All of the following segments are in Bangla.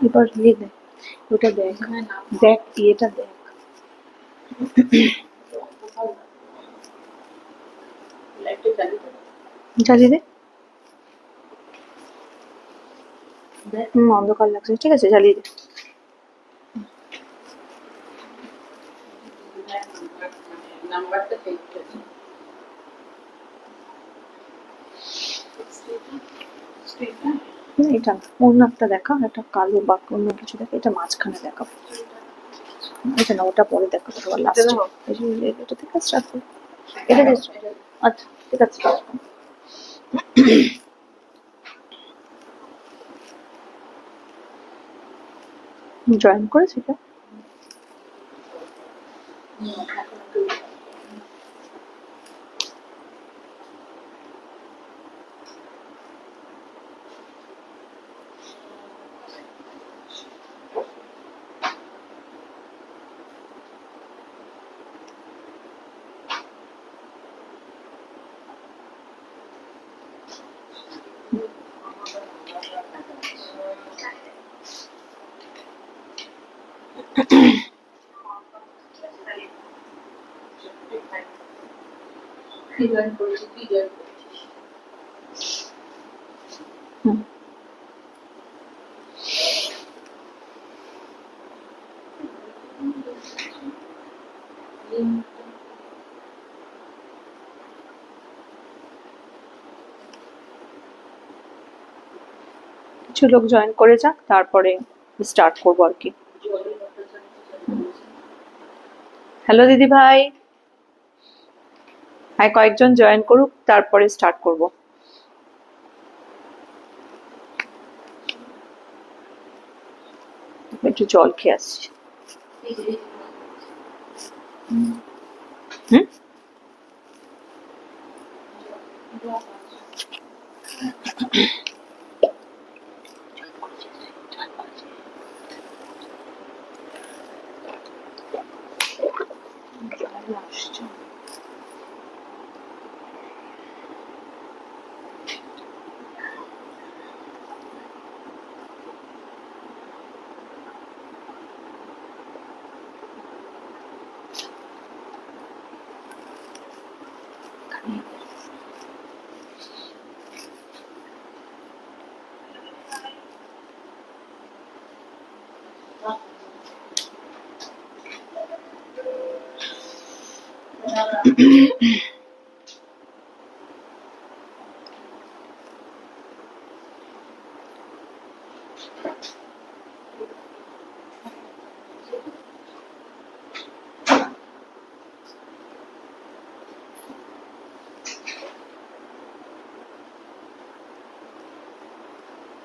এবার ইয়ে দেখ, ওটা দেখ, দেখ ইয়েটা দেখ। জ্বালিয়ে দে। অন্ধকার লাগছে, ঠিক আছে জ্বালিয়ে দে। এটা না, অন্য একটা দেখা, একটা কালো বা অন্য কিছু দেখা, এটা মাঝখানে দেখা। এটা না, ওটা পরে দেখা, ওটা লাস্টে। এটা থেকে স্টার্ট করি, এটা দিয়ে। আচ্ছা ঠিক আছে। জয়েন করেছি কেউ? হুম, কিছু লোক জয়েন করে যাক, তারপরে স্টার্ট করবো আর কি। হ্যালো দিদি ভাই, হ্যাঁ কয়েকজন জয়েন করুক, তারপরে স্টার্ট করব। একটু জল খেয়ে আসছি। হুম, আসছে।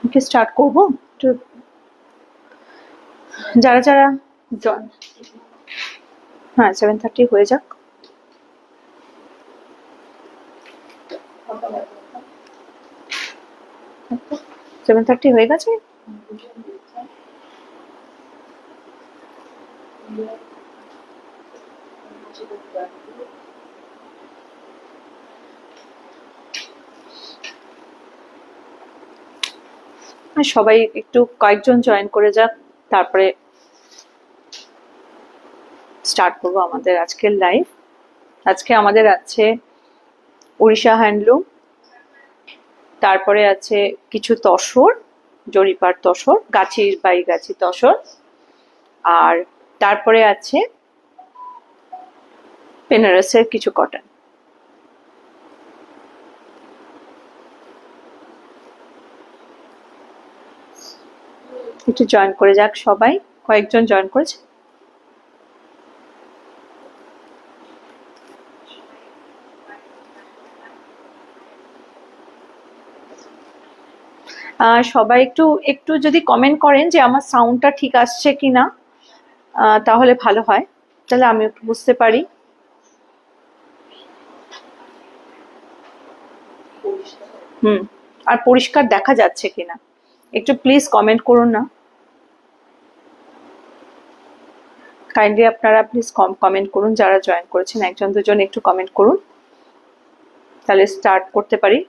ওকে স্টার্ট করবো একটু। যারা যারা জয়েন, হ্যাঁ 7:30 হয়ে যাক। 7:30 হয়ে গেছে। আর সবাই একটু কয়েকজন জয়েন করে যাক, তারপরে স্টার্ট করবো আমাদের আজকের লাইভ। আজকে আমাদের আছে উড়িষ্যা হ্যান্ডলুম, তারপরে আছে কিছু তসর, জরিপার তসর, গাছির বাই গাছি তসর, আর তারপরে আছে বেনারসের কিছু কটন। একটু জয়েন করে যাক সবাই, কয়েকজন জয়েন করেছে। সবাই একটু একটু যদি কমেন্ট করেন যে আমার সাউন্ডটা ঠিক আসছে কিনা, তাহলে ভালো হয়, তাহলে আমি একটু বুঝতে পারি। হুম, আর পরিষ্কার দেখা যাচ্ছে কিনা একটু প্লিজ কমেন্ট করুন না। কাইন্ডলি আপনারা প্লিজ কমেন্ট করুন, যারা জয়েন করেছেন একজন দুজন একটু কমেন্ট করুন, তাহলে স্টার্ট করতে পারি।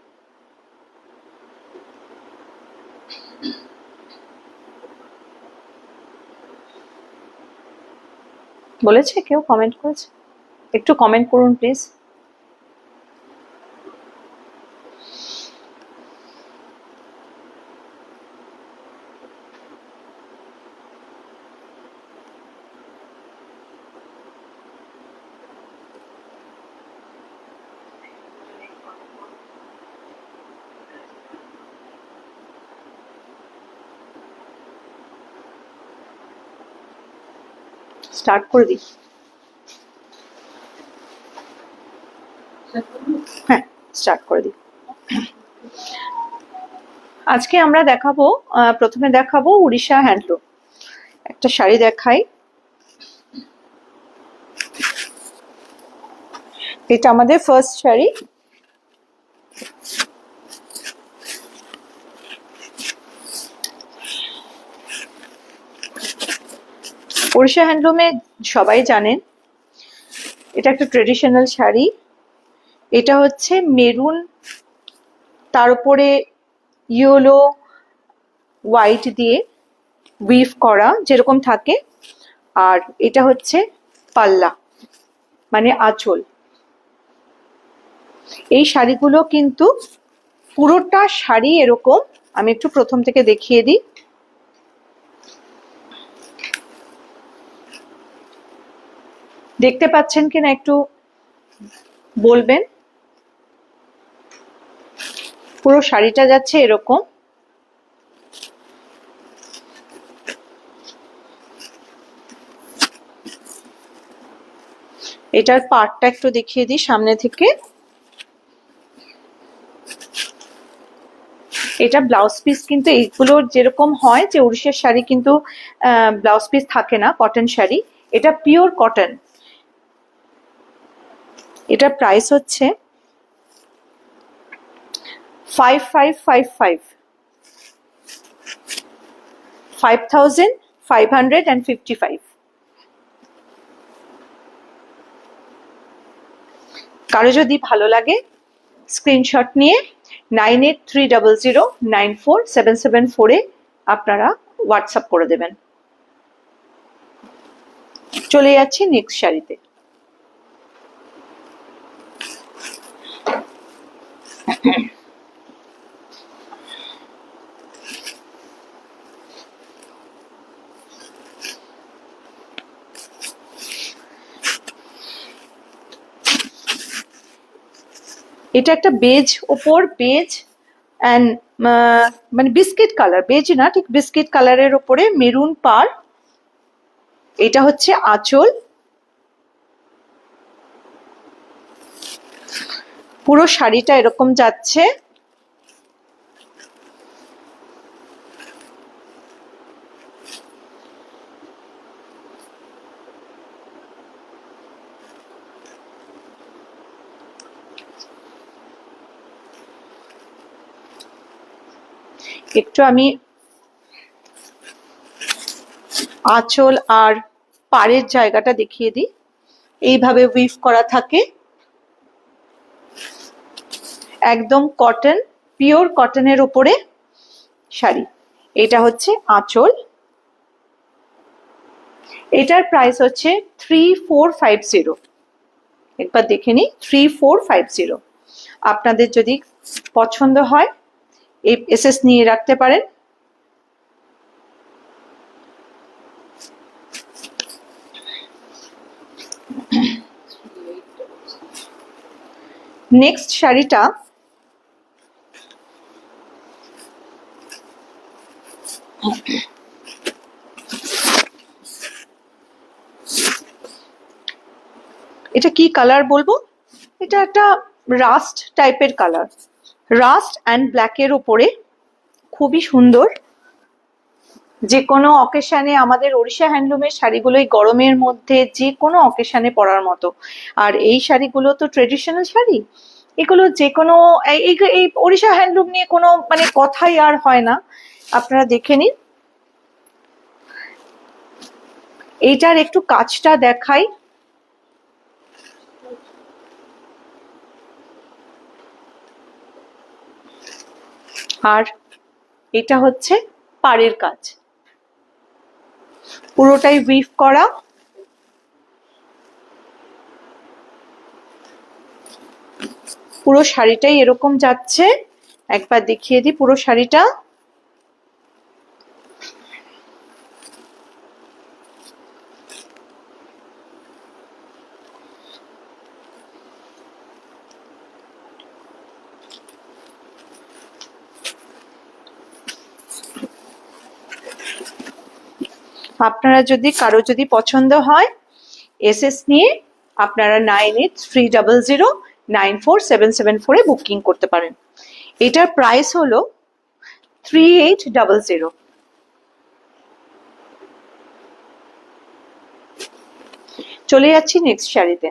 বলেছে কেউ? কমেন্ট করেছে? একটু কমেন্ট করুন প্লিজ। স্টার্ট করে দিই। হ্যাঁ, স্টার্ট করে দিই। আজকে আমরা দেখাবো, প্রথমে দেখাবো উড়িষ্যা হ্যান্ডলুম। একটা শাড়ি দেখাই। এটা আমাদের ফার্স্ট শাড়ি। উড়িষ্যা হ্যান্ডলুমে সবাই জানেন এটা একটা ট্রেডিশনাল শাড়ি। এটা হচ্ছে মেরুন, তার উপরে ইয়েলো হোয়াইট দিয়ে উইভ করা যেরকম থাকে, আর এটা হচ্ছে পাল্লা মানে আঁচল। এই শাড়িগুলো কিন্তু পুরোটা শাড়ি এরকম। আমি একটু প্রথম থেকে দেখিয়ে দিই। দেখতে পাচ্ছেন কিনা একটু বলবেন। পুরো শাড়িটা যাচ্ছে এরকম। এটার পার্টটা একটু দেখিয়ে দিই সামনে থেকে। এটা ব্লাউজ পিস, কিন্তু এইগুলো যেরকম হয় যে উড়িষ্যার শাড়ি কিন্তু ব্লাউজ পিস থাকে না, কটন শাড়ি। এটা পিওর কটন। এটার প্রাইস হচ্ছে 5555 5555। কারো যদি ভালো লাগে স্ক্রিনশট নিয়ে 9830094774 আপনারা হোয়াটসঅ্যাপ করে দেবেন। চলে যাচ্ছি নেক্সট শাড়িতে। এটা একটা বেজ ওপর, বেজ অ্যান্ড মানে বিস্কিট কালার, বেজ না ঠিক, বিস্কিট কালারের ওপরে মেরুন পার। এটা হচ্ছে আঁচল। পুরো শাড়িটা এরকম যাচ্ছে। একটু আমি আঁচল আর পাড়ের জায়গাটা দেখিয়ে দিই। এইভাবে উইভ করা থাকে, একদম কটন, পিওর কটনের উপরে শাড়ি। এটা হচ্ছে আঁচল। এটার প্রাইস হচ্ছে 3450। একবার দেখে নিই, 3450। আপনাদের যদি পছন্দ হয় এই এসএস নিয়ে রাখতে পারেন। নেক্সট শাড়িটা এটা কি কালার বলবো, এটা একটা রাস্ট টাইপের কালার, রাস্ট অ্যান্ড ব্ল্যাকের উপরে খুবই সুন্দর। যে কোনো অকেশনে আমাদের ওড়িশা হ্যান্ডলুমের শাড়িগুলো এই গরমের মধ্যে যে কোনো অকেশনে পরার মতো। আর এই শাড়িগুলো তো ট্রেডিশনাল শাড়ি, এগুলো যে কোনো এই ওড়িশা হ্যান্ডলুম নিয়ে কোনো মানে কথাই আর হয় না। আপনারা দেখে নিন। এইটার একটু কাজটা দেখাই। আর এটা হচ্ছে পাড়ের কাজ, পুরোটাই উইভ করা। পুরো শাড়িটাই এরকম যাচ্ছে, একবার দেখিয়ে দিই পুরো শাড়িটা। আপনারা যদি কারো যদি পছন্দ হয় এসএস নিয়ে আপনারা 9830094774 বুকিং করতে পারেন। এটার প্রাইস হলো 3800। চলে যাচ্ছি নেক্সট শাড়িতে।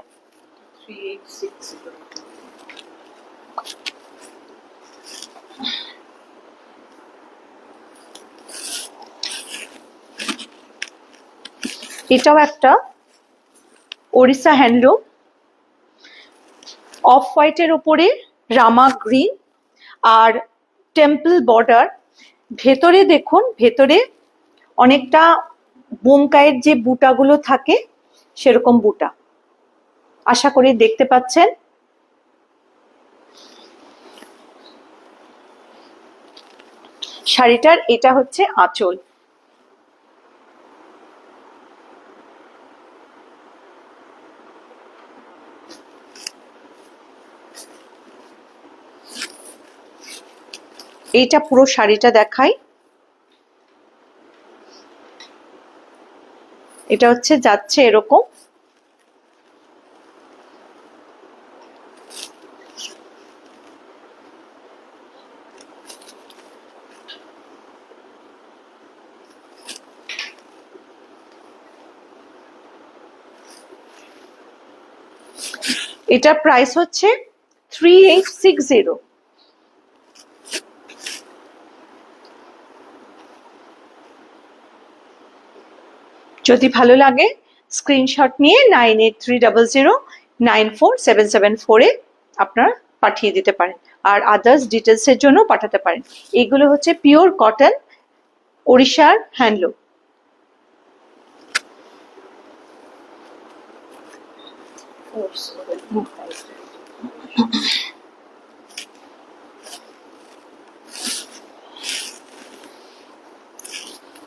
এটাও একটা ওড়িশা হ্যান্ডলুম, অফ হোয়াইটের ওপরে রামা গ্রিন আর টেম্পল বর্ডার। ভেতরে দেখুন, ভেতরে অনেকটা বোমকাইয়ের যে বুটাগুলো থাকে সেরকম বুটা, আশা করি দেখতে পাচ্ছেন। শাড়িটার এটা হচ্ছে আঁচল। এইটা পুরো শাড়িটা দেখাই। এটা হচ্ছে যাচ্ছে এরকম, এটার প্রাইস হচ্ছে 3860। যদি ভালো লাগে স্ক্রিনশট নিয়ে 9830094774 আপনারা পাঠিয়ে দিতে পারেন, আর আদার্স ডিটেলসের জন্য পাঠাতে পারেন। এগুলো হচ্ছে পিওর কটন ওড়িশার হ্যান্ডলুম।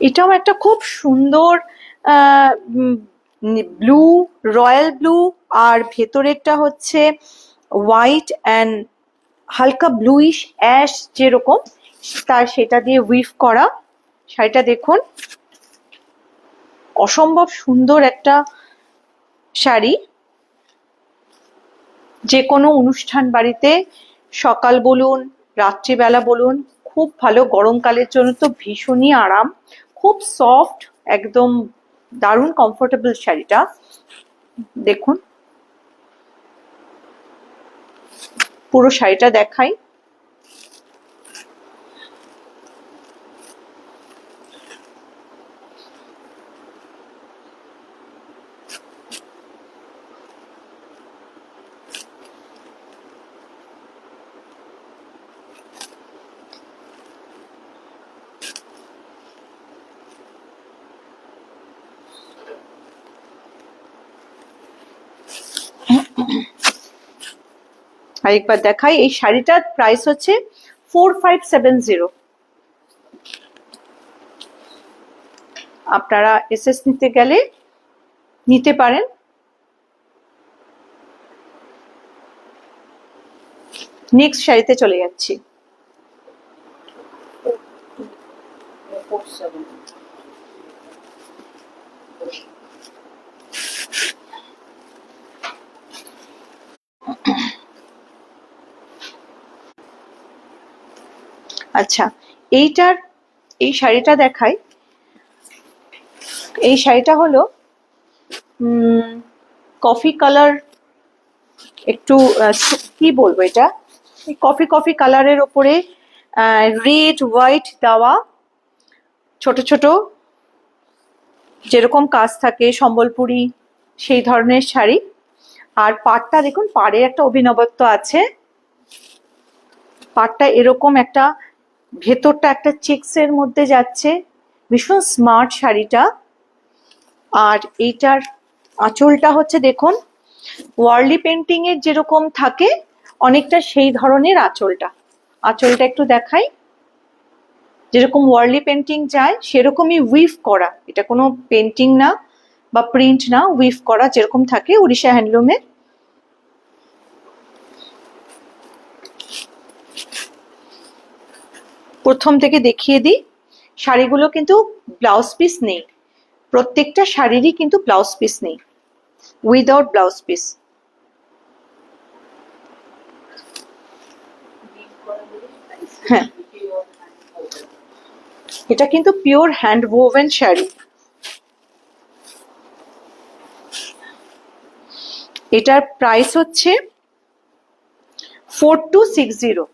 এটাও একটা খুব সুন্দর ব্লু, রয়্যাল ব্লু, আর ভেতরেরটা হচ্ছে হোয়াইট অ্যান্ড হালকা ব্লুইশ অ্যাশ যেরকম, তার সেটা দিয়ে উইভ করা। শাড়িটা দেখুন, অসম্ভব সুন্দর একটা শাড়ি। যে কোনো অনুষ্ঠান বাড়িতে সকাল বলুন রাত্রিবেলা বলুন খুব ভালো, গরমকালের জন্য তো ভীষণই আরাম, খুব সফট, একদম দারুণ কমফোর্টেবল শাড়িটা। দেখুন পুরো শাড়িটা দেখাই। আরেকবার দেখাই, এই শাড়িটার প্রাইস হচ্ছে 4570। আপনারা এসএস নিতে গেলে নিতে পারেন। নেক্সট শাড়িতে চলে যাচ্ছি। আচ্ছা, এই শাড়িটা দেখাই। এই শাড়িটা হলো কফি কালার, একটু কি বলবো, এটা কফি কালারের ওপরে রেড হোয়াইট দেওয়া, ছোট ছোট যেরকম কাজ থাকে সম্বলপুরি সেই ধরনের শাড়ি। আর পাড়টা দেখুন, পাড়ে একটা অভিনবত্ব আছে। পাড়টা এরকম একটা, ভেতরটা একটা চেক্সের মধ্যে যাচ্ছে, ভীষণ স্মার্ট শাড়িটা। আর এইটার আঁচলটা হচ্ছে দেখুন ওয়ার্লি পেন্টিং এর যেরকম থাকে অনেকটা সেই ধরনের আঁচলটা। আঁচলটা একটু দেখাই, যেরকম ওয়ার্লি পেন্টিং যায় সেরকমই উইভ করা, এটা কোনো পেন্টিং না বা প্রিন্ট না, উইভ করা যেরকম থাকে উড়িষ্যা হ্যান্ডলুমের। প্রথম থেকে দেখিয়ে দিই, শাড়িগুলো কিন্তু ব্লাউজ পিস নেই, প্রত্যেকটা শাড়িরই কিন্তু ব্লাউজ পিস নেই, উইদাউট ব্লাউজ পিস। হ্যাঁ, এটা কিন্তু পিওর হ্যান্ড ওভেন শাড়ি। এটার প্রাইস হচ্ছে 4260।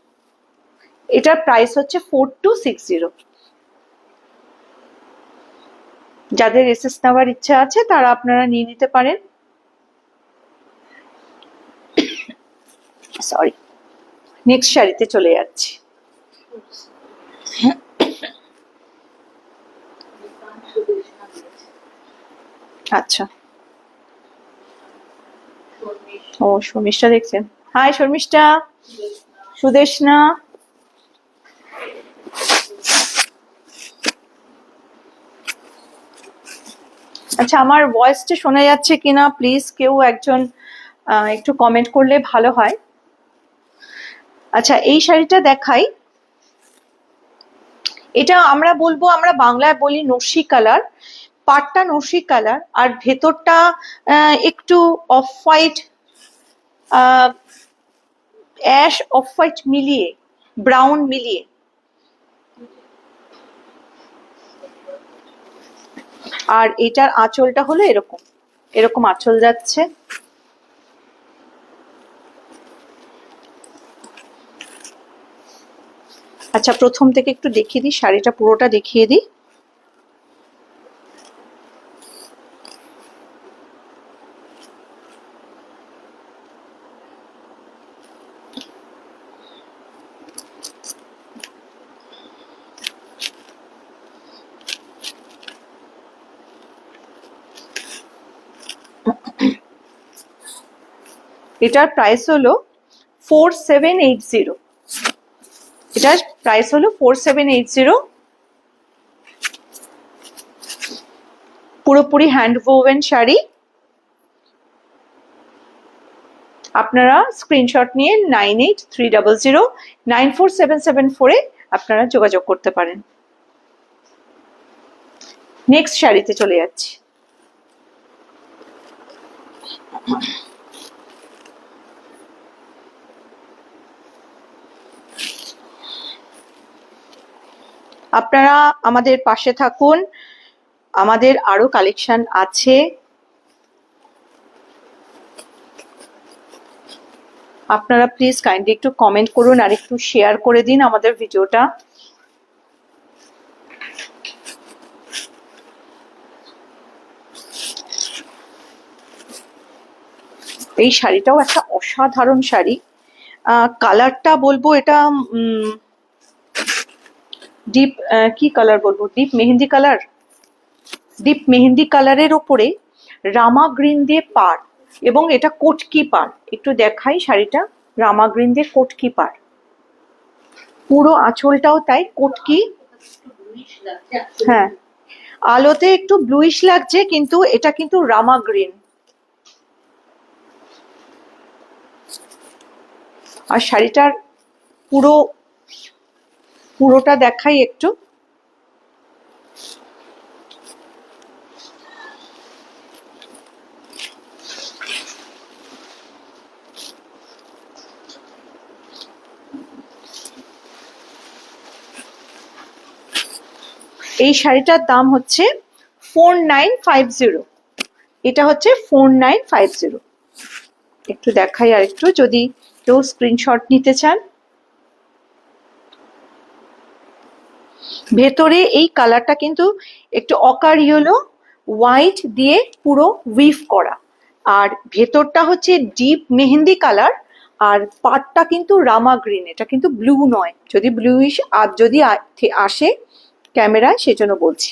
এটার প্রাইস হচ্ছে 4260। যাদের এসএস নেওয়ার ইচ্ছা আছে তারা আপনারা নিয়ে নিতে পারেন। সরি, নেক্সট শাড়িতে চলে যাচ্ছি। আচ্ছা, ও শর্মিষ্ঠা দেখছেন। হাই শর্মিষ্ঠা, সুদেশনা। আচ্ছা, আমার ভয়েসটা শোনা যাচ্ছে কিনা প্লিজ কেউ একজন একটু কমেন্ট করলে ভালো হয়। আচ্ছা, এই শাড়িটা দেখাই। এটা আমরা বলবো, আমরা বাংলায় বলি নস্যি কালার, পাটটা নস্যি কালার আর ভেতরটা একটু off white, ash off white মিলিয়ে, ব্রাউন মিলিয়ে। আর এটার আঁচলটা হলো এরকম, এরকম আঁচল যাচ্ছে। আচ্ছা, প্রথম থেকে একটু দেখিয়ে দিই, শাড়িটা পুরোটা দেখিয়ে দিই। এটার প্রাইস হলো 4780। এটার প্রাইস হলো 4780। পুরোপুরি হ্যান্ড ওভেন শাড়ি। আপনারা স্ক্রিনশট নিয়ে 9830094774 আপনারা যোগাযোগ করতে পারেন। নেক্সট শাড়িতে চলে যাচ্ছি। আপনারা আমাদের পাশে থাকুন, আমাদের আরো কালেকশন আছে। আপনারা প্লিজ কাইন্ডলি একটু কমেন্ট করুন আর একটু শেয়ার করে দিন আমাদের ভিডিওটা। এই শাড়িটাও একটা অসাধারণ শাড়ি। কালারটা বলবো এটা ডিপ, কি কালার বলবো, deep mehendi colour. Deep mehendi কালারের ওপরে রামা গ্রিন দিয়ে পাড়, এবং এটা কোটকি পাড়। একটু দেখাই শাড়িটা, রামা গ্রিন দিয়ে কোটকি পাড়, পুরো আঁচলটাও তাই কোটকি। হ্যাঁ, আলোতে একটু ব্লুইশ লাগছে কিন্তু এটা কিন্তু রামা গ্রিন। আর শাড়িটার পুরোটা দেখাই একটু। এই শাড়িটার দাম হচ্ছে 4950। এটা হচ্ছে 4950। একটু দেখাই আর একটু, যদি কেউ স্ক্রিনশট নিতে চান। ভেতরে এই কালারটা কিন্তু একটু অকার ইয়েলো হোয়াইট দিয়ে পুরো উইভ করা, আর ভেতরটা হচ্ছে ডিপ মেহেন্দি কালার, আর পাটটা কিন্তু রামা গ্রিন, এটা কিন্তু ব্লু নয়। যদি ব্লুইশ যদি আসে ক্যামেরায় সেজন্য বলছি।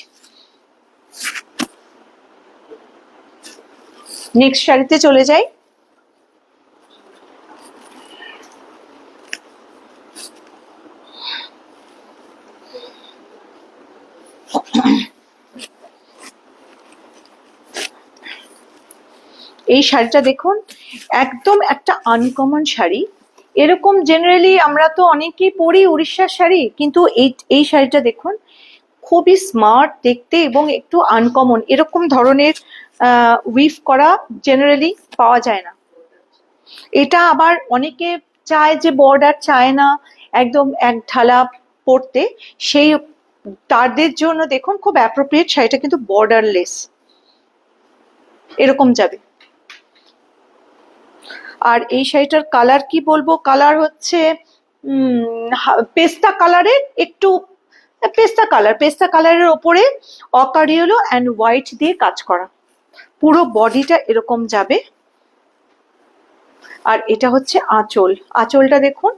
নেক্সট শাড়িতে চলে যাই। এই শাড়িটা দেখুন, একদম একটা আনকমন শাড়ি। এরকম জেনারেলি আমরা তো অনেকেই পরি উড়িষ্যার শাড়ি, কিন্তু এই শাড়িটা দেখুন, খুবই স্মার্ট দেখতে এবং একটু আনকমন। এরকম ধরনের উইভ করা জেনারেলি পাওয়া যায় না। এটা আবার অনেকে চায় যে বর্ডার চায় না, একদম এক ঢালা পরতে, সেই তাদের জন্য দেখুন খুব অ্যাপ্রোপ্রিয়েট শাড়িটা, কিন্তু বর্ডারলেস এরকম যাবে। আর এই শাড়িটার কালার কি বলবো, কালার হচ্ছে পেস্তা কালারের, একটু পেস্তা কালারের ওপরে অকারিয়েলো অ্যান্ড হোয়াইট দিয়ে কাজ করা, পুরো বডিটা এরকম যাবে। আর এটা হচ্ছে আঁচল, আঁচলটা দেখুন,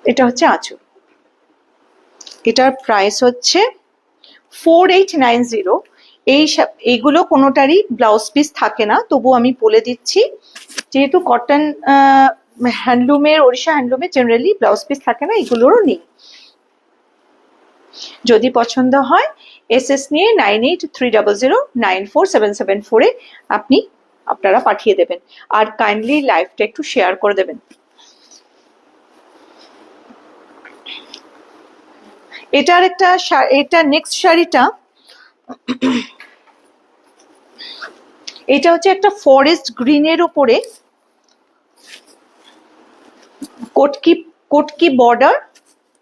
এটা হচ্ছে আঁচল। এটার প্রাইস হচ্ছে 4890। এইগুলো কোনোটারই ব্লাউজ পিস থাকে না, তবু আমি বলে দিচ্ছি, যেহেতু কটন হ্যান্ডলুমের, ওড়িশা হ্যান্ডলুমের জেনারেলি ব্লাউজ পিস থাকে না, এগুলোরও নেই। যদি পছন্দ হয় এসএস নিয়ে 9830094774 আপনারা পাঠিয়ে দেবেন, আর কাইন্ডলি লাইভটা একটু শেয়ার করে দেবেন। এটা নেক্সট শাড়িটা, এটা হচ্ছে একটা ফরেস্ট গ্রিনের উপরে কোটকি বর্ডার,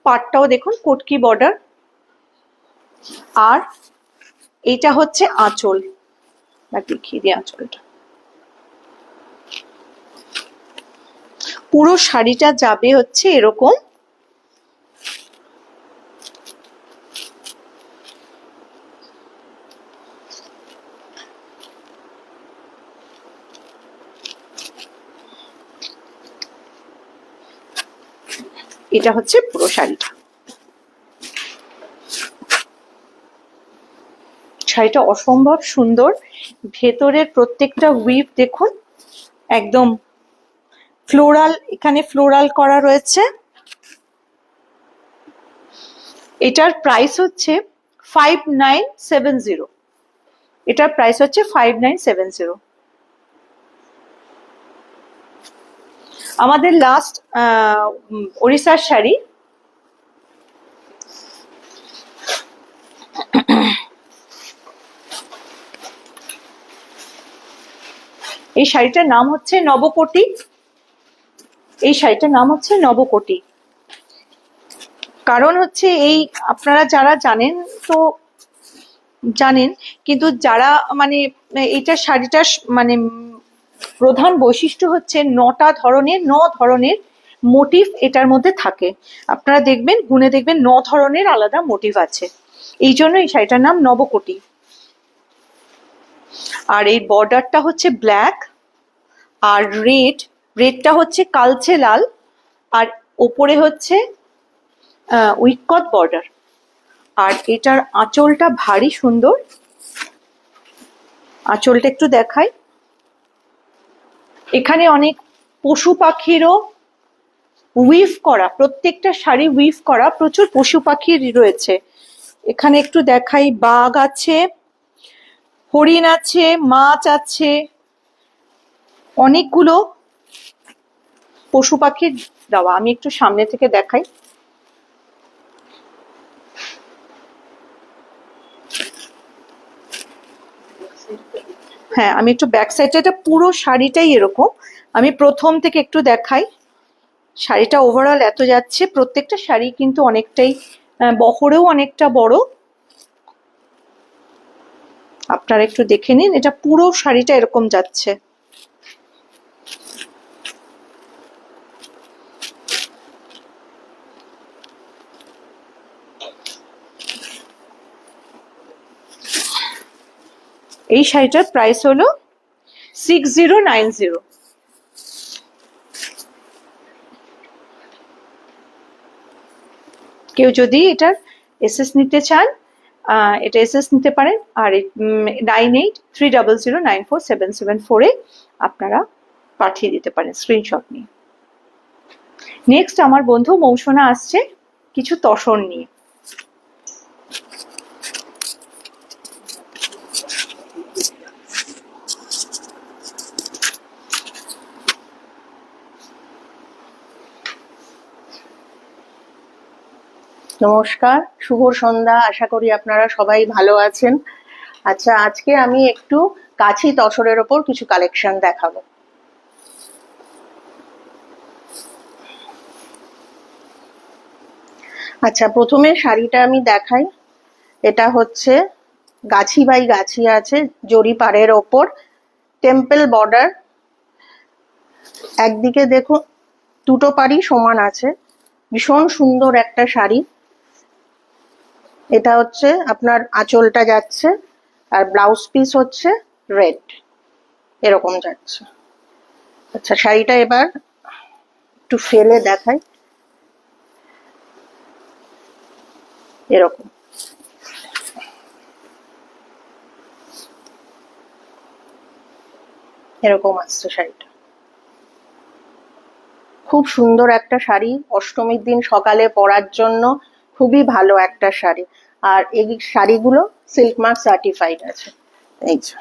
পাটটাও দেখুন কোটকি বর্ডার। আর এটা হচ্ছে আঁচল, দেখিয়ে দিই আঁচলটা। পুরো শাড়িটা যাবে হচ্ছে এরকম, এটা হচ্ছে পুরো শাড়িটা। শাড়িটা অসম্ভব সুন্দর, ভেতরের প্রত্যেকটা উইভ দেখুন, একদম ফ্লোরাল, এখানে ফ্লোরাল করা রয়েছে। এটার প্রাইস হচ্ছে 5970। এটার প্রাইস হচ্ছে 5970। আমাদের লাস্ট ওড়িশার শাড়ি, এই শাড়িটার নাম হচ্ছে নবকোটি। এই শাড়িটার নাম হচ্ছে নবকোটি, কারণ হচ্ছে এই, আপনারা যারা জানেন তো জানেন, কিন্তু যারা মানে এইটা শাড়িটার মানে প্রধান বৈশিষ্ট্য হচ্ছে 9 ধরনের মোটিভ এটার মধ্যে থাকে। আপনারা দেখবেন, গুনে দেখবেন 9 ধরনের আলাদা মোটিভ আছে, এই জন্য এই শাড়িটার নাম নবকোটি। আর এই বর্ডারটা হচ্ছে ব্ল্যাক আর রেডটা হচ্ছে কালচে লাল, আর ওপরে হচ্ছে উইকট বর্ডার। আর এটার আঁচলটা ভারী সুন্দর, আঁচলটা একটু দেখাই। এখানে অনেক পশু পাখিরও উইভ করা, প্রত্যেকটা শাড়ি উইভ করা, প্রচুর পশু পাখির রয়েছে। এখানে একটু দেখাই, বাঘ আছে, হরিণ আছে, মাছ আছে, অনেকগুলো পশু পাখির দেওয়া। আমি একটু সামনে থেকে দেখাই। হ্যাঁ, আমি একটু ব্যাক সাইডটা, এটা পুরো শাড়িটাই এরকম। আমি প্রথম থেকে একটু দেখাই। শাড়িটা ওভারঅল এত যাচ্ছে, প্রত্যেকটা শাড়ি কিন্তু অনেকটাই বহরেও অনেকটা বড়। আপনারা একটু দেখে নিন, এটা পুরো শাড়িটা এরকম যাচ্ছে। এই শাড়িটার প্রাইস হলো 6090। কেউ যদি এটার এসএস নিতে চান, এটা এসএস নিতে পারেন। আর 9830094774 আপনারা পাঠিয়ে দিতে পারেন স্ক্রিনশট নিয়ে। নেক্সট আমার বন্ধু মৌসুনা আসছে কিছু তসর নিয়ে। নমস্কার, শুভ সন্ধ্যা। আশা করি আপনারা সবাই ভালো আছেন। আচ্ছা, আজকে আমি একটু কাঁচি তসরের ওপর কিছু কালেকশন দেখাবো। আচ্ছা, প্রথমে শাড়িটা আমি দেখাই। এটা হচ্ছে গাছি বাই গাছি আছে, জরি পাড়ের ওপর, টেম্পল বর্ডার। একদিকে দেখুন দুটো পাড়ই সমান আছে, ভীষণ সুন্দর একটা শাড়ি। এটা হচ্ছে আপনার আঁচলটা যাচ্ছে, আর ব্লাউজ পিস হচ্ছে রেড, এরকম যাচ্ছে। আচ্ছা, শাড়িটা এবার একটু ফেলে দেখাই। এরকম এরকম আসছে শাড়িটা। খুব সুন্দর একটা শাড়ি, অষ্টমীর দিন সকালে পরার জন্য খুবই ভালো একটা শাড়ি। আর এই শাড়িগুলো সিল্ক মার্ক সার্টিফাইড আছে। এই যে।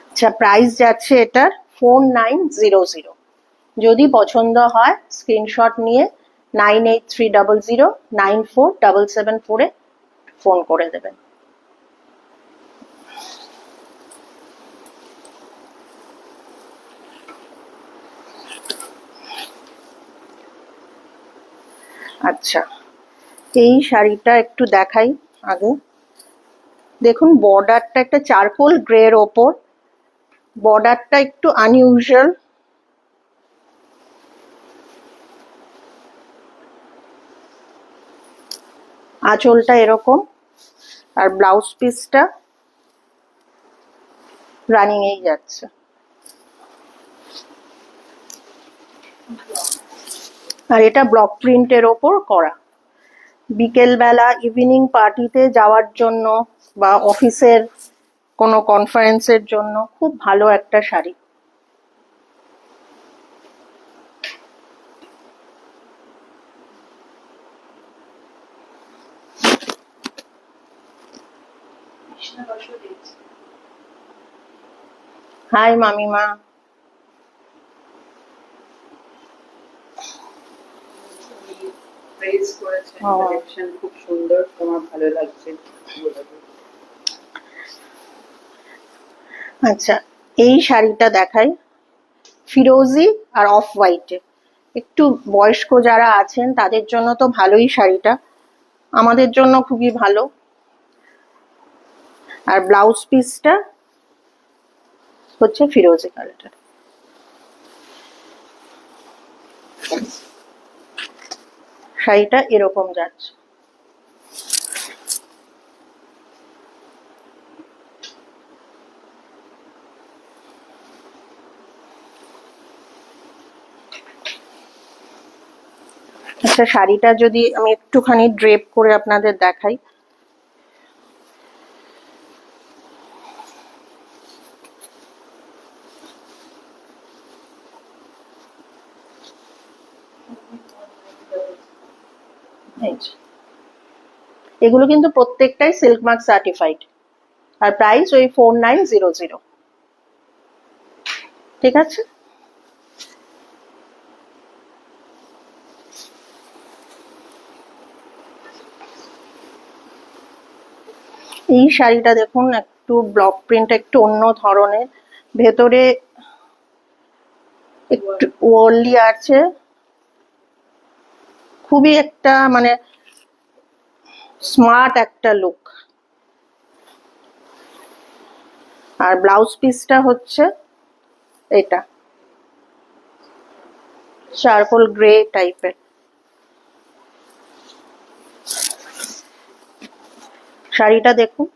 আচ্ছা, প্রাইস যাচ্ছে এটার 4900। যদি পছন্দ হয় স্ক্রিনশট নিয়ে 9830094774 ফোন করে দেবেন। আচ্ছা, এই শাড়িটা একটু দেখাই আগে। দেখুন, বর্ডারটা একটা চারকোল গ্রের ওপর, বর্ডারটা একটু আনইউজুয়াল। আঁচলটা এরকম, আর ব্লাউজ পিসটা রানিং এই যাচ্ছে। আর এটা ব্লক প্রিন্টের ওপর করা। বিকেলবেলা ইভিনিং পার্টিতে যাওয়ার জন্য বা অফিসের কোনো কনফারেন্সের জন্য খুব ভালো একটা শাড়ি। হাই মামিমা। প্রেজ করেছে, কালেকশন খুব সুন্দর, তোমার ভালো লাগছে। আচ্ছা, এই শাড়িটা দেখাই, ফিরোজি আর অফ হোয়াইটে। একটু বয়স্ক যারা আছেন তাদের জন্য তো ভালোই শাড়িটা, আমাদের জন্য খুবই ভালো। আর ব্লাউজ পিসটা হচ্ছে ফিরোজি কালারটা। শাড়িটা এরকম যাচ্ছে। আচ্ছা, শাড়িটা যদি আমি একটুখানি ড্রেপ করে আপনাদের দেখাই। এগুলো কিন্তু প্রত্যেকটাই সিল্ক মার্ক সার্টিফাইড। আর প্রাইস ওই 4900। ঠিক আছে। এই শাড়িটা দেখুন, একটু ব্লক প্রিন্ট, একটু অন্য ধরনের, ভেতরে একটু ওয়ার্লি আছে, খুবই একটা মানে স্মার্ট একটা লুক। আর ব্লাউজ পিসটা হচ্ছে এটা চারকোল গ্রে টাইপের। শাড়িটা দেখুন,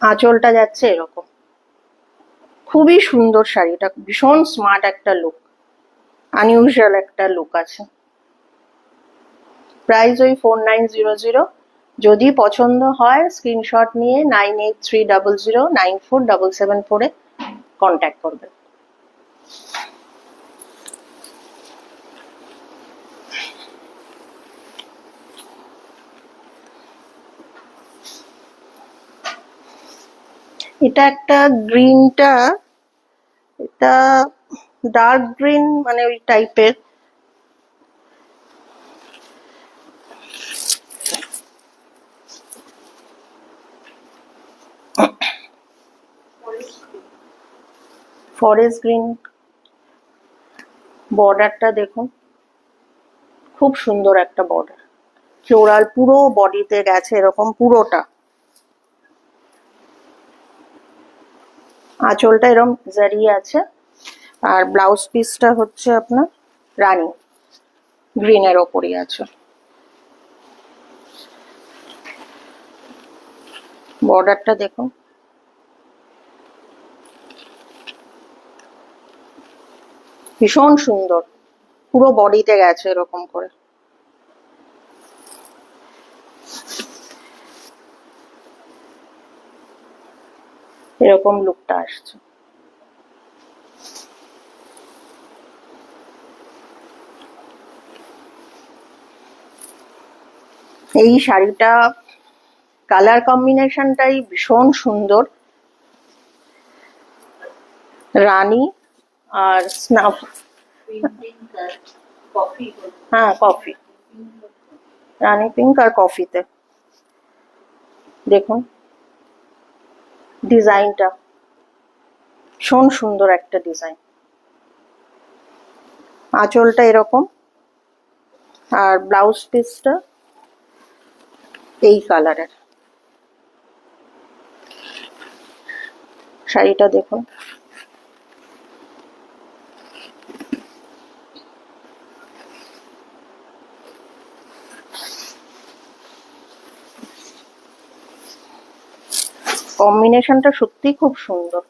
আঁচলটা যাচ্ছে এরকম। খুবই সুন্দর শাড়িটা, ভীষণ স্মার্ট একটা লুক, আনইউজুয়াল একটা লুক আছে। প্রাইস ওই 4900। যদি পছন্দ হয় স্ক্রিনশট নিয়ে 9830094774 কন্ট্যাক্ট করবেন। এটা একটা গ্রিনটা, এটা ডার্ক গ্রিন মানে ওই টাইপের। ফরেস্ট গ্রিন, বর্ডারটা দেখুন খুব সুন্দর একটা বর্ডার, ফ্লোরাল পুরো বডিতে গেছে এরকম পুরোটা। আঁচলটা এরকম জারি আছে, আর ব্লাউজ পিসটা হচ্ছে আপনার রানী গ্রিনের ওপরই আছে। বর্ডারটা দেখুন, ভীষণ সুন্দর, পুরো বডিতে গেছে এরকম করে। এরকম লুকটা আসছে। এই শাড়িটা কালার কম্বিনেশনটাই ভীষণ সুন্দর, রানী আর স্নাফ। হ্যাঁ কফি, রানী পিঙ্ক আর কফিতে। দেখুন ডিজাইনটা ভীষণ সুন্দর একটা ডিজাইন। আঁচলটা এরকম, আর ব্লাউজ পিসটা এই কালারের। শাড়িটা দেখুন, কম্বিনেশনটা সত্যি খুব সুন্দর।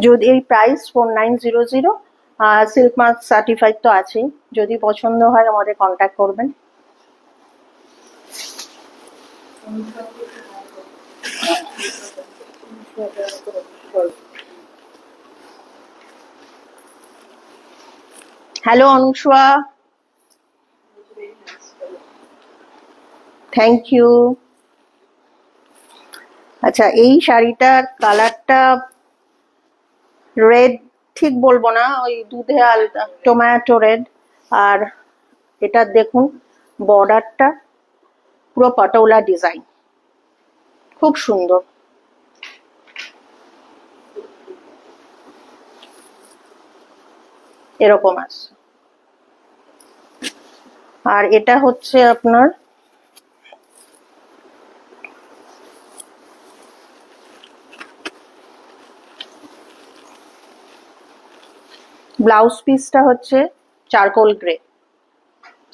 যদি এই প্রাইস 4900, সিল্ক মার্ক সার্টিফাইড তো আছেই। যদি পছন্দ হয় আমাদের কন্ট্যাক্ট করবেন। Hello Anushwa, thank you. আচ্ছা, এই শাড়িটার কালারটা রেড ঠিক বলবো না, ওই দুধে আলতা টমেটো রেড। আর এটা দেখুন বর্ডারটা পুরো পাটোলা ডিজাইন, খুব সুন্দর। এরকম আছে। আর এটা হচ্ছে আপনার ব্লাউজ পিসটা হচ্ছে চারকোল গ্রে।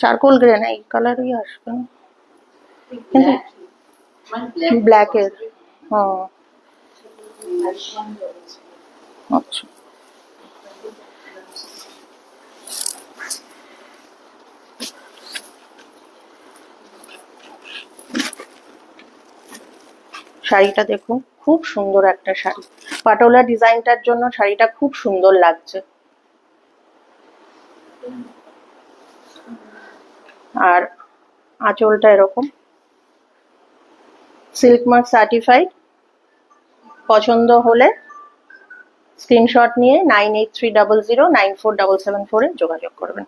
চারকোল গ্রে না, এই কালারই আসবে না, ব্ল্যাকের। হ্যাঁ আচ্ছা, শাড়িটা দেখুন খুব সুন্দর একটা শাড়ি। পাটোলা ডিজাইনটার জন্য শাড়িটা খুব সুন্দর লাগছে। আর আঁচলটা এরকম, সিল্ক মার্ক সার্টিফাইড। পছন্দ হলে স্ক্রিনশট নিয়ে 9830094774 যোগাযোগ করবেন।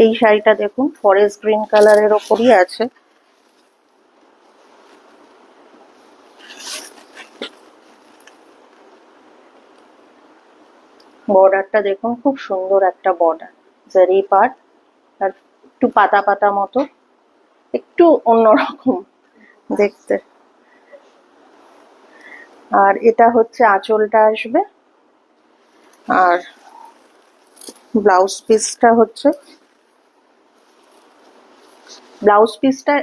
এই শাড়িটা দেখুন ফরেস্ট গ্রিন কালারের ওপরই আছে। বর্ডারটা দেখুন খুব সুন্দর একটা বর্ডার, জারি পার্ট আর একটু পাতা পাতা মতো। একটু অন্যরকম দেখতে। আর এটা হচ্ছে আঁচলটা আসবে, আর ব্লাউজ পিসটা হচ্ছে, ব্লাউজ পিসটা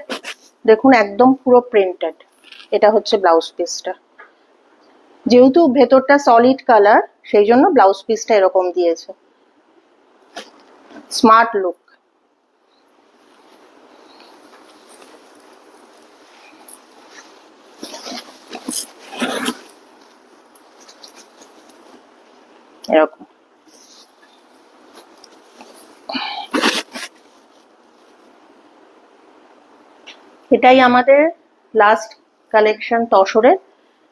দেখুন একদম পুরো প্রিন্টেড। এটা হচ্ছে ব্লাউজ পিসটা, যেহেতু ভেতরটা সলিড কালার সেই জন্য ব্লাউজ পিসটা এরকম দিয়েছে। Smart look. এরকম এটাই আমাদের লাস্ট কালেকশন তসরের।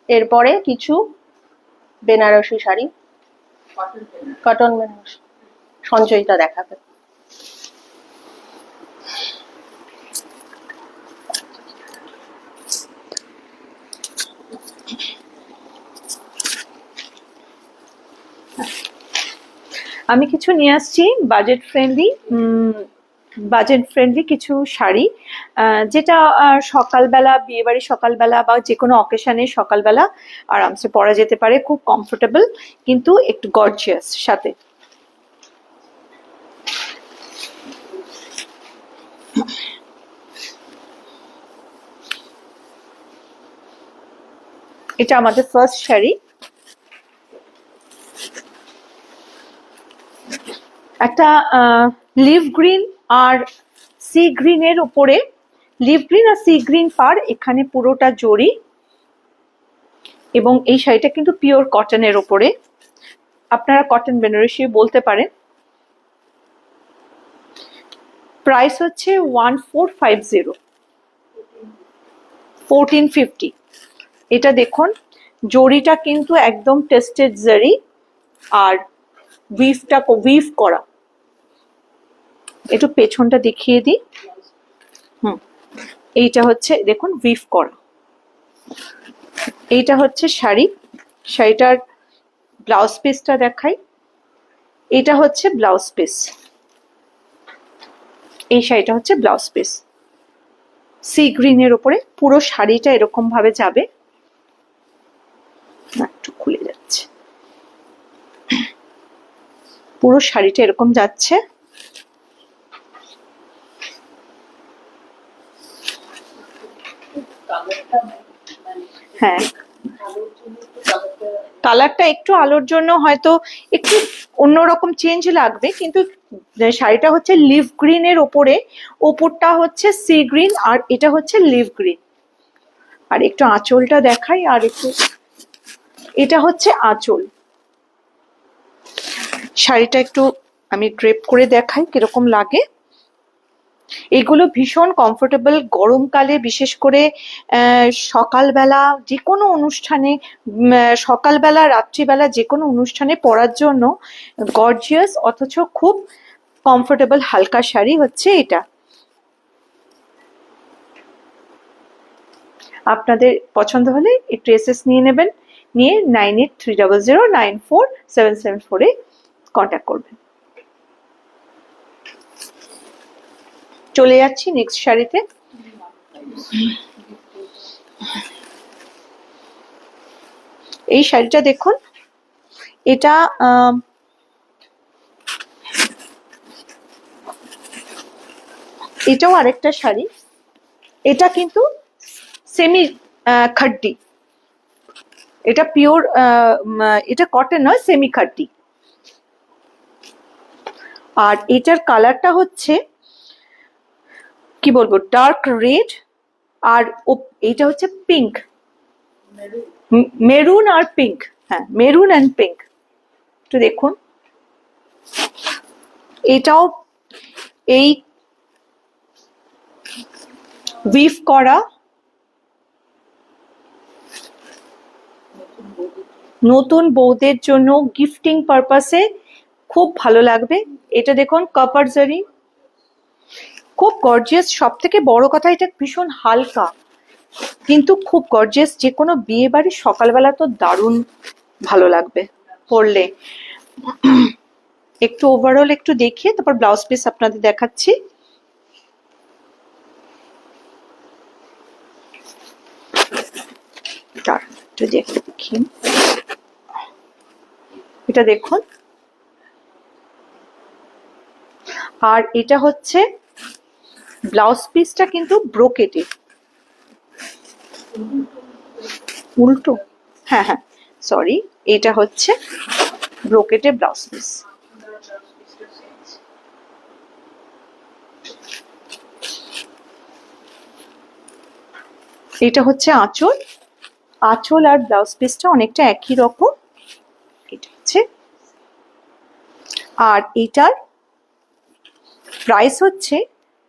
এরপরে কিছু বেনারসি শাড়ি, কটন বেনারসি সঞ্চয়িতা দেখাবে। আমি কিছু নিয়ে আসছি বাজেট ফ্রেন্ডলি কিছু শাড়ি, যেটা সকালবেলা, বিয়েবাড়ির সকালবেলা বা যে কোনো অকেশনে সকালবেলা আরামসে পরা যেতে পারে, খুব কমফোর্টেবল কিন্তু একটু গর্জিয়াস সাথে। এটা আমাদের ফার্স্ট শাড়ি, একটা লিভ গ্রিন আর সি গ্রিনের উপরে, লিভ গ্রিন আর সি গ্রিন পার, এখানে পুরোটা জড়ি, এবং এই শাড়িটা কিন্তু পিওর কটনের উপরে, আপনারা কটন বেনারসি বলতে পারেন। প্রাইস হচ্ছে 1450, 1450। এটা দেখুন জরিটা কিন্তু একদম টেস্টেড জরি, আর উইভ করা। একটু পেছনটা দেখিয়ে দিই। এইটা হচ্ছে দেখুন উইভ করা। এইটা হচ্ছে শাড়িটার ব্লাউজ পিসটা দেখাই। এটা হচ্ছে ব্লাউজ পিস, এই শাড়িটা হচ্ছে ব্লাউজ পিস সি গ্রিনের উপরে। পুরো শাড়িটা এরকম ভাবে যাবে, একটু খুলে যাচ্ছে, পুরো শাড়িটা এরকম যাচ্ছে। হ্যাঁ, কালারটা একটু আলোর জন্য হয়তো একটু অন্যরকম চেঞ্জ লাগবে, কিন্তু শাড়িটা হচ্ছে লিভ গ্রিনের ওপরে, ওপরটা হচ্ছে সি গ্রিন আর এটা হচ্ছে লিভ গ্রিন। আর একটু আঁচলটা দেখাই, আর একটু, এটা হচ্ছে আঁচল। শাড়িটা একটু আমি ড্রেপ করে দেখাই কিরকম লাগে। এগুলো ভীষণ কমফোর্টেবল গরমকালে, বিশেষ করে সকালবেলা যে কোনো অনুষ্ঠানে, সকালবেলা রাত্রিবেলা যে কোনো অনুষ্ঠানে পরার জন্য গর্জিয়াস অথচ খুব কমফোর্টেবল হালকা শাড়ি হচ্ছে এটা। আপনাদের পছন্দ হলে একটু এসএস নিয়ে নেবেন, নিয়ে 9830094774 কন্ট্যাক্ট করবেন। চলে যাচ্ছি নেক্সট শাড়িতে। এই শাড়িটা দেখুন, এটা এটাও আরেকটা শাড়ি। এটা কিন্তু সেমি খাড্ডি, এটা পিওর, এটা কটন নয়, সেমি খাড্ডি। আর এটার কালারটা হচ্ছে কি বলবো, ডার্ক রেড, আর এইটা হচ্ছে পিঙ্ক, মেরুন আর পিঙ্ক। হ্যাঁ, মেরুন অ্যান্ড পিঙ্ক। একটু দেখুন, এটাও এই উইভ করা, নতুন বউদের জন্য গিফটিং পারপাসে খুব ভালো লাগবে। এটা দেখুন কপার জারি, খুব গর্জিয়াস। সব থেকে বড় কথা, এটা ভীষণ হালকা কিন্তু খুব গর্জিয়াস। যে কোনো বিয়ে বাড়ির সকালবেলা তো দারুণ ভালো লাগবে পরলে। একটু ওভারঅল একটু দেখিয়ে তারপর ব্লাউজ পিস আপনাদের দেখাচ্ছি। তার একটু দেখি, এটা দেখুন। আর এটা হচ্ছে ব্লাউজ পিসটা কিন্তু ব্রোকেটে, উল্টো, হ্যাঁ হ্যাঁ সরি, এটা হচ্ছে ব্রোকেটে ব্লাউজ পিস। এটা হচ্ছে আঁচল, আঁচল আর ব্লাউজ পিসটা অনেকটা একই রকম। এটা হচ্ছে, আর এটার প্রাইস হচ্ছে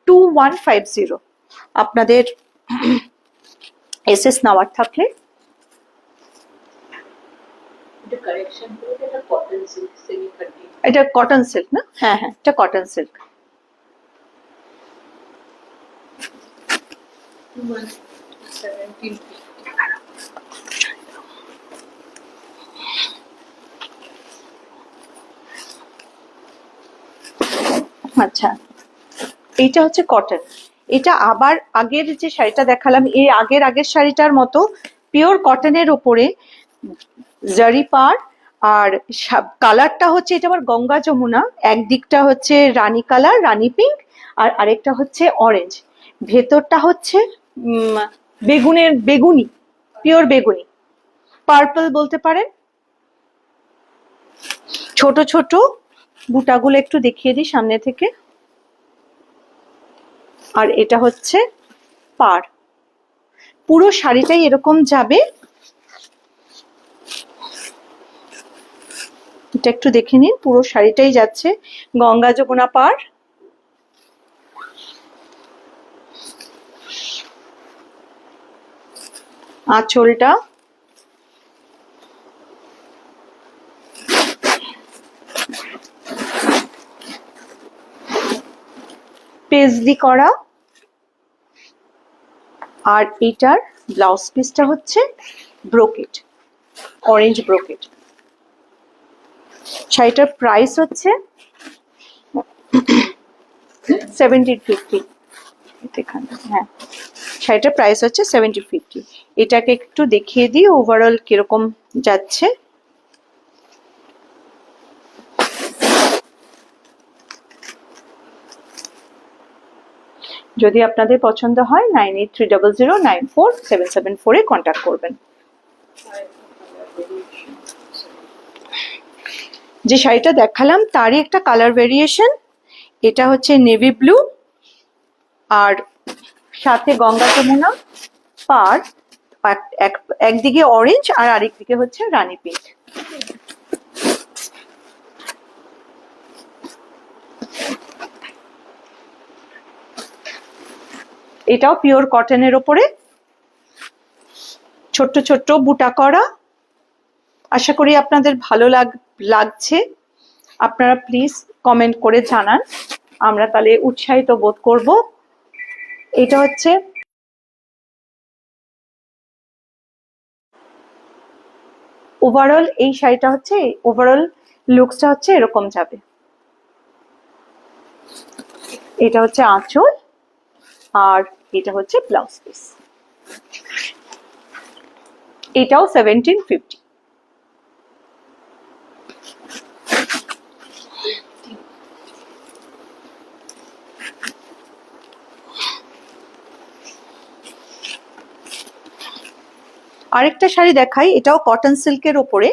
2150। আপনাদের এসএস নেওয়ার থাকলে, এটা কারেকশন করে এটা কটন সিল্ক সেমি কাটিং। এটা কটন সিল্ক না? হ্যাঁ হ্যাঁ, এটা কটন সিল্ক। 1750। আচ্ছা, এইটা হচ্ছে কটন। এটা আবার আগের যে শাড়িটা দেখালাম, এই আগের শাড়িটার মতো পিওর কটনের ওপরে জারি পাড়, আর কালারটা হচ্ছে, এটা আবার গঙ্গা যমুনা, একদিকটা হচ্ছে রানী কালার, রানী পিঙ্ক, আর আরেকটা হচ্ছে অরেঞ্জ। ভেতরটা হচ্ছে বেগুনি, পিওর বেগুনি, পার্পল বলতে পারেন। ছোট ছোট বুটাগুলো একটু দেখিয়ে দিই সামনে থেকে। আর এটা হচ্ছে পাড়, পুরো শাড়িটাই এরকম যাবে। এটা একটু দেখে নিন, পুরো শাড়িটাই যাচ্ছে গঙ্গা যমুনা পাড়। আঁচলটা পেজলি করা, আর এটার ব্লাউজ পিসটা হচ্ছে ব্রোকেট, অরেঞ্জ ব্রোকেট। শাড়িটার প্রাইস হচ্ছে 1750। হ্যাঁ, শাড়িটার প্রাইস হচ্ছে 1750। এটাকে একটু দেখিয়ে দিই ওভারঅল কিরকম যাচ্ছে। যদি আপনাদের পছন্দ হয় 9830094774 এ কন্ট্যাক্ট করবেন। যে শাড়িটা দেখালাম তারই একটা কালার ভেরিয়েশন, এটা হচ্ছে নেভি ব্লু, আর সাথে গঙ্গা যমুনা পাড়, একদিকে অরেঞ্জ আর আরেকদিকে হচ্ছে রানী পিঙ্ক। এটাও পিওর কটনের ওপরে ছোট্ট ছোট্ট বুটা করা। আশা করি আপনাদের ভালো লাগছে। আপনারা প্লিজ কমেন্ট করে জানান, আমরা তাহলে উৎসাহিত বোধ করব। এটা হচ্ছে ওভারঅল, এই শাড়িটা হচ্ছে ওভারঅল লুকসটা হচ্ছে এরকম যাবে। এটা হচ্ছে আঁচল, আর এটা হচ্ছে ব্লাউজ পিস। এটাও 1750। আরেকটা শাড়ি দেখাই, এটাও কটন সিল্কের ওপরে,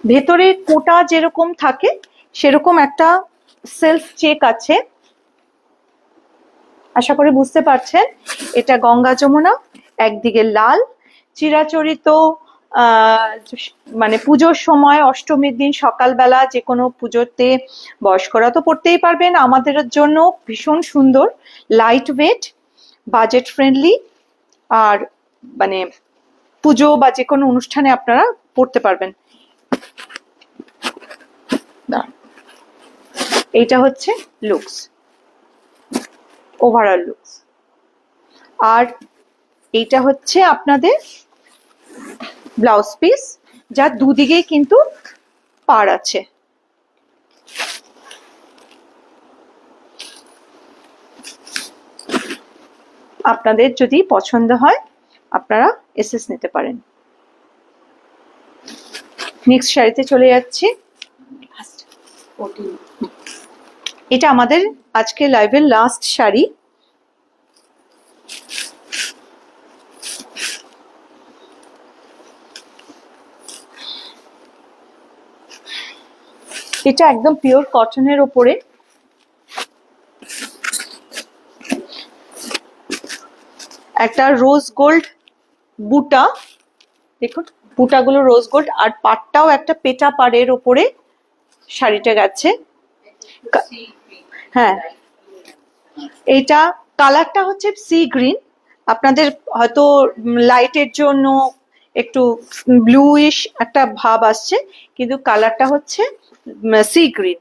ভেতরে কোটা যেরকম থাকে সেরকম একটা সেলফ চেক আছে। আশা করি বুঝতে পারছেন। এটা গঙ্গা যমুনা, একদিকে লাল, চিরাচরিত মানে পুজোর সময় অষ্টমীর দিন সকালবেলা যে কোনো পুজোতে বয়স্করা তো পড়তেই পারবেন, আমাদের জন্য ভীষণ সুন্দর, লাইট ওয়েট, বাজেট ফ্রেন্ডলি, আর মানে পুজো বা যে কোনো অনুষ্ঠানে আপনারা পড়তে পারবেন। এইটা হচ্ছে লুকস, ওভারঅল লুকস। আর এইটা হচ্ছে আপনাদের ব্লাউজ পিস, যার দুদিকেই কিন্তু পাড় আছে। আপনাদের যদি পছন্দ হয় আপনারা এসএস নিতে পারেন। নেক্সট শাড়িতে চলে যাচ্ছি। এটা আমাদের আজকে লাইভের লাস্ট শাড়ি। এটা একদম পিওর কটনের ওপরে একটা রোজ গোল্ড বুটা, দেখুন বুটাগুলো রোজ গোল্ড, আর পাটটাও একটা পেটা পাড়ের ওপরে শাড়িটা গেছে। হ্যাঁ, এটা কালারটা হচ্ছে সি গ্রিন, আপনাদের হয়তো লাইটের জন্য একটু ব্লুইশ একটা ভাব আসছে, কিন্তু কালারটা হচ্ছে সি গ্রিন।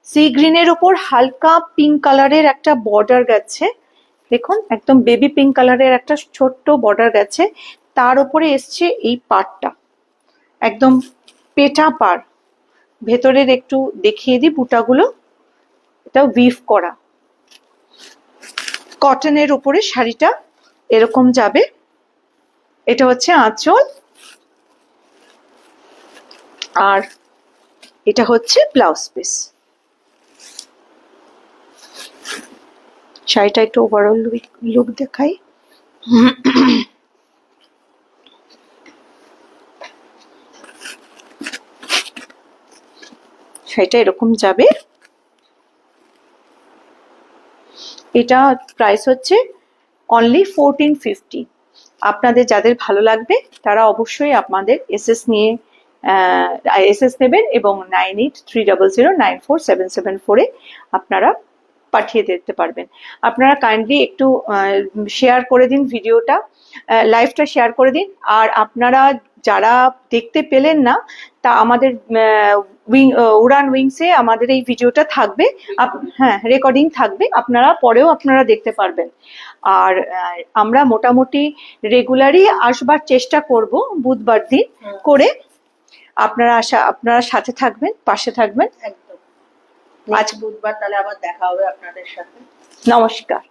সি গ্রিনের ওপর হালকা পিঙ্ক কালারের একটা বর্ডার গেছে, দেখুন একদম বেবি পিঙ্ক কালারের একটা ছোট্ট বর্ডার গেছে, তার উপরে এসছে এই পাড়টা একদম পেটা পাড়। ভেতরের একটু দেখিয়ে দিই বুটাগুলো, এটা উইভ করা কটনের উপরে শাড়িটা এরকম যাবে। এটা হচ্ছে আঁচল, আর এটা হচ্ছে ব্লাউজ পিস। শাড়িটা একটু ওভারঅল লুক দেখাই। শাড়িটা এরকম যাবে। এটা প্রাইস হচ্ছে অনলি 1450। আপনাদের যাদের ভালো লাগবে তারা অবশ্যই আপনাদের এসএস নিয়ে এসএস নেবেন এবং 9830094774 আপনারা পাঠিয়ে দিতে পারবেন। আপনারা কাইন্ডলি একটু শেয়ার করে দিন ভিডিওটা, লাইভটা শেয়ার করে দিন। আর আপনারা যারা দেখতে পেলেন না, তা আমাদের উড়ান উইংসে আমাদের এই ভিডিওটা থাকবে, হ্যাঁ রেকর্ডিং থাকবে, আপনারা পরেও আপনারা দেখতে পারবেন। আর আমরা মোটামুটি রেগুলারই আসবার চেষ্টা করব বুধবার দিন করে। আপনারা সাথে থাকবেন, পাশে থাকবেন। একদম আজ বুধবার তাহলে আবার দেখা হবে আপনাদের সাথে। নমস্কার।